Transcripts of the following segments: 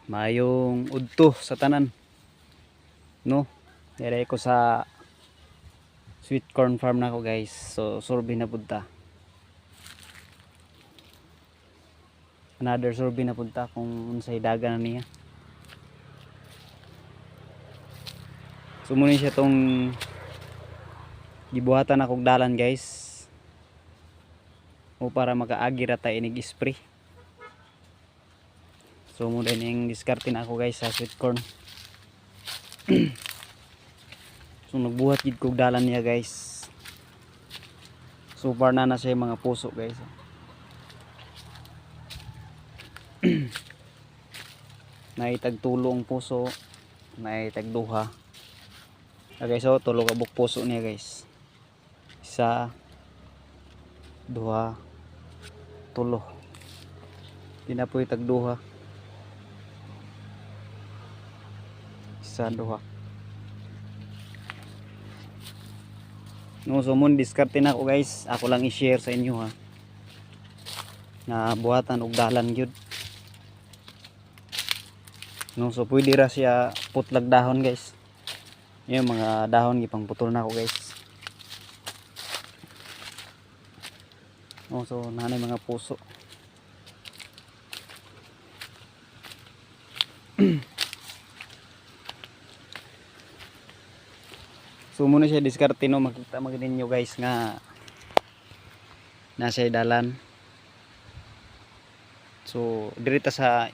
Mayong udto sa tanan, no? Dire ko sa sweet corn farm na ko, guys. So survey na punta. Another survey na punta kung unsay dagan na niya. So muna siya tong gibuhatan akong dalan, guys. O para makaagi ra ta inig spray. So muna ning diskarte na ako, guys, sa sweet corn. So nagbuhat gid kog dalan niya, guys. So far na siya mga puso, guys. Naitag tulo ang puso, naitag duha. Okay, so tulo ka buk puso niya, guys. Isa, duha, tulo. Pinapoy tag duha. Isa, duha. No, so mun diskarte na ako, guys. Ako lang i-share sa inyo, ha. Na buhatan og dalan gyud. No, so pwede ra siya putlag dahon, guys. Yung mga dahon gipang putol na ako, guys. No, so nanay mga puso. So muna siya diskarte, no, makita maginin nyo, guys, nga nasa dalan. So dirita sa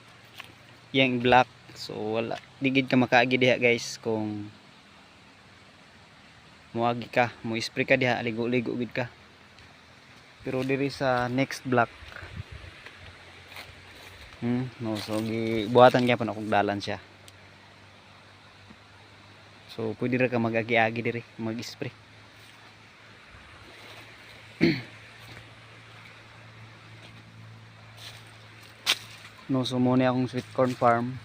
yang black. So wala digid ka makaagi diha, guys, kung muagi ka, mo spray ka diha, ligo-ligo gid ka. Pero diri sa next black, no, so gibuhatan gyapon akong dalan siya. So pwede ra ka mag-agi-agi diri, mag-spray. No, so muna akong sweet corn farm.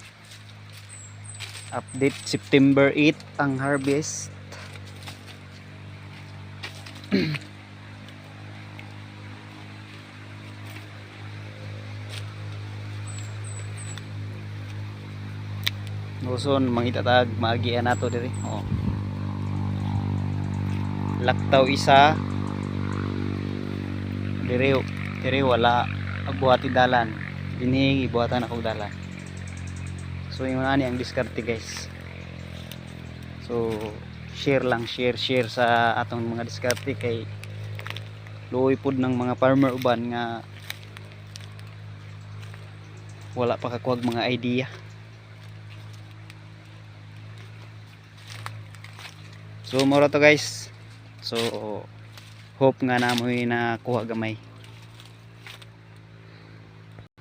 Update September 8 ang harvest. Nuson mangitatag maagian nato diri. Oh. Laktaw isa. Diri wala agbuhati dalan. Dinhi ibuhatan ako dalan. So yung ani ang diskarte, guys. So share sa atong mga diskarte kay luoy pud ng mga farmer uban nga wala pa kakuwag mga idea. So mura to, guys. So hope nga namoy na kuha gamay.